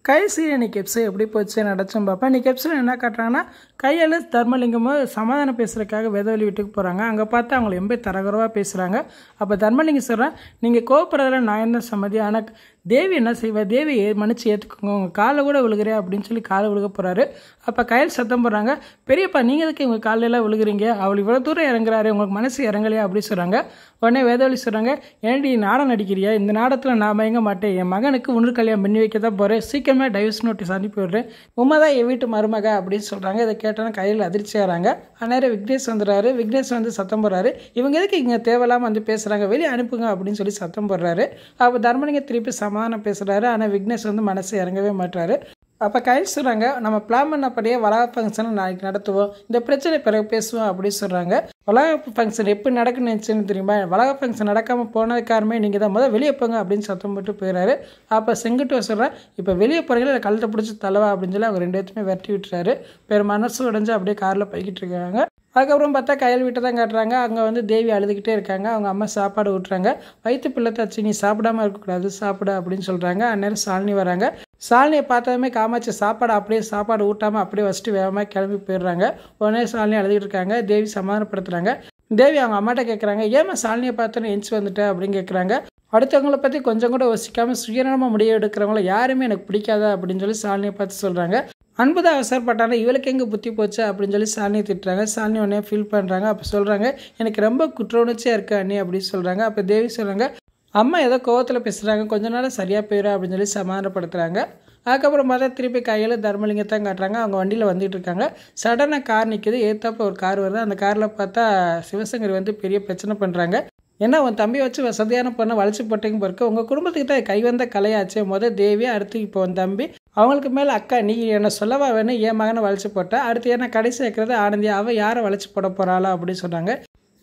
கைசி இன்னைக்கு எபிசோட் எப்படி போச்சு நடச்சும் பார்ப்பேன். இன்னைக்கு எபிசோட் என்ன காட்டுறாங்கன்னா, கையில் தர்மலிங்கமும் சமாதானம் பேசுகிறதுக்காக வேதவழி வீட்டுக்கு போகிறாங்க. அங்கே பார்த்து அவங்களை ரொம்ப தரகுறவாக பேசுகிறாங்க. அப்போ தர்மலிங்கம் சொல்கிறேன், நீங்கள் கோவப்படுறதுல நான் என்ன சம்மதி, ஆனால் தேவி என்ன செய்வேன், தேவி மன்னிச்சு ஏற்றுக்கோங்க, உங்கள் காலை கூட விழுகிறேன் அப்படின்னு சொல்லி காலை விழுக போகிறாரு. அப்போ கையில் சத்தம் போடுறாங்க, பெரியப்பா நீங்கள் எதுக்கு உங்கள் காலையெல்லாம் விழுகிறீங்க, அவள் இவ்வளோ தூரம் இறங்குறாரு, உங்களுக்கு மனசு இறங்கலையா அப்படின்னு சொல்கிறாங்க. உடனே வேதவழி சொல்கிறாங்க, ஏன்டி நாடகம் நடிக்கிறியா, இந்த நாடகத்தில் நான் மயங்க மாட்டேன், என் மகனுக்கு உணர் கல்யாணம் பண்ணி வைக்க தான் போகிறேன், சீக்கிரமே டைவர்ஸ் நோட்டீஸ் அனுப்பி விடுறேன், உண்மை தான் என் வீட்டு மருமக அப்படின்னு சொல்கிறாங்க. இதை கேட்டோன்னா கையில் அதிர்ச்சியாகிறாங்க. அந்நேரம் விக்னேஷ் வந்துடுறாரு. விக்னேஷ் வந்து சத்தம் போடுறாரு, இவங்க எதுக்கு இங்கே தேவையில்லாமல் வந்து பேசுகிறாங்க, வெளியே அனுப்புங்க அப்படின்னு சொல்லி சத்தம் போடுறாரு. அப்போ தர்மலிங்கம் திருப்பி சமாதானம் பேசுகிறாரு. ஆனால் விக்னேஷ் வந்து மனசு இறங்கவே மாட்டாரு. அப்போ கையில் சொல்கிறாங்க, நம்ம பிளான் பண்ணப்படியே வளாக ஃபங்க்ஷனை நாளைக்கு நடத்துவோம், இந்த பிரச்சனை பிறகு பேசுவோம் அப்படின்னு சொல்கிறாங்க. வளாக ஃபங்க்ஷன் எப்படி நடக்குன்னு நினச்சின்னு தெரியுமா, வளாக ஃபங்க்ஷன் நடக்காமல் போனதுக்காரமே நீங்கள் தான் முதல் வெளியே போங்க அப்படின்னு சத்தம் போட்டு போயிடுறாரு. அப்போ செங்குட்டு சொல்கிறேன், இப்போ வெளியே போகிறீங்களா இல்லை கழுத்தை பிடிச்சி தலவா அப்படின்னு சொல்லி அவங்க ரெண்டு பேர்த்துமே விரட்டி விட்டுறாரு. பேர் மனசு உடஞ்சி அப்படியே காரில் போய்கிட்டு இருக்காங்க. அதுக்கப்புறம் பார்த்தா கையில் வீட்டை தான் காட்டுறாங்க. அங்கே வந்து தேவி அழுதுகிட்டே இருக்காங்க. அவங்க அம்மா சாப்பாடு ஊட்டுறாங்க. வயிற்று பிள்ளை தாச்சு, நீ சாப்பிடாமல் இருக்கக்கூடாது, சாப்பிட அப்படின்னு சொல்கிறாங்க. அந்நேரம் சாலினி வராங்க. சாலினியை பார்த்ததுமே காமாட்சி சாப்பாடு ஊட்டாமல் அப்படியே வச்சுட்டு வேகமாக கிளம்பி போயிடுறாங்க. உடனே சாலினி அழுதுகிட்டு இருக்காங்க. தேவி சமாதானப்படுத்துகிறாங்க. தேவி அவங்க அம்மாட்ட கேட்குறாங்க, ஏமா சாலினியை பார்த்தோன்னு எந்திச்சு வந்துட்டேன் அப்படின்னு கேட்குறாங்க. அடுத்தவங்களை பற்றி கொஞ்சம் கூட யோசிக்காமல் சுயநலமாக முடிவு எடுக்கிறவங்கள யாருமே எனக்கு பிடிக்காதா அப்படின்னு சொல்லி சாலினியை பார்த்து சொல்கிறாங்க. அன்புதான் அவசரப்பட்டாலும் இவளுக்கு எங்கே புத்தி போச்சு அப்படின்னு சொல்லி சாலினியை திட்டுறாங்க. சாலினி உடனே ஃபீல் பண்ணுறாங்க. அப்போ சொல்கிறாங்க, எனக்கு ரொம்ப குற்ற உணர்ச்சியாக இருக்கா அண்ணி அப்படின்னு சொல்கிறாங்க. அப்போ தேவி சொல்கிறாங்க, அம்மா ஏதோ கோவத்தில் பேசுகிறாங்க, கொஞ்ச நாள் சரியாக போயிடும் அப்படின்னு சொல்லி சமாதானப்படுத்துகிறாங்க. அதுக்கப்புறம் பார்த்தா திருப்பி கையில் தர்மலிங்கத்தான் காட்டுறாங்க. அவங்க வண்டியில் வந்துட்டு இருக்காங்க. சடனாக கார் நிற்கிது. ஏத்தாப்ப ஒரு கார் வருது. அந்த காரில் பார்த்தா சிவசங்கரி வந்து பெரிய பிரச்சனை பண்ணுறாங்க. ஏன்னா உன் தம்பி வச்சு வசதியான பொண்ணை வளைச்சி போட்டேங்க பிறகு உங்கள் குடும்பத்துக்கு தான் கை வந்த கலையாச்சு. தேவி, அடுத்து இப்போ உன் தம்பி, அவங்களுக்கு மேலே அக்கா, நீ என்னை சொல்லவா வேணும் என் மகனை வளைச்சி போட்டேன், அடுத்து ஏன்னா கடைசி வைக்கிறது ஆனந்தி, அவள் யாரை வளைச்சி போட போகிறாளா அப்படின்னு சொன்னாங்க.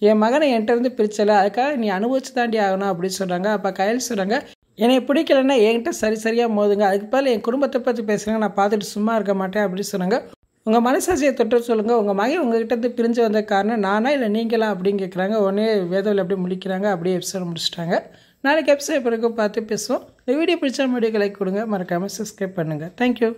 என் மகனை என்கிட்ட இருந்து பிரிச்சலை, அதுக்காக நீ அனுபவிச்சு தாண்டி ஆகணும் அப்படின்னு சொல்கிறாங்க. அப்போ கையில் சொல்கிறாங்க, என்னை பிடிக்கலைன்னா என்கிட்ட சரியாக மோதுங்க, அதுக்கு பதில் என் குடும்பத்தை பற்றி பேசுகிறாங்க, நான் பார்த்துட்டு சும்மா இருக்க மாட்டேன் அப்படின்னு சொன்னாங்க. உங்கள் மனசாட்சியை தொட்டு சொல்லுங்கள், உங்கள் மகன் உங்ககிட்ட இருந்து பிரிஞ்சு வந்த காரணம் நானா இல்லை நீங்களா அப்படின்னு கேட்குறாங்க. உடனே வேதவில் அப்படியே முடிக்கிறாங்க. அப்படியே எபிசோட் முடிச்சிட்டாங்க. நாளைக்கு எபிசோட் பிறகு பார்த்து பேசுவோம். இந்த வீடியோ பிடிச்சா வீடியோக்கு லைக் கொடுங்க, மறக்காமல் சப்ஸ்கிரைப் பண்ணுங்கள். தேங்க்யூ.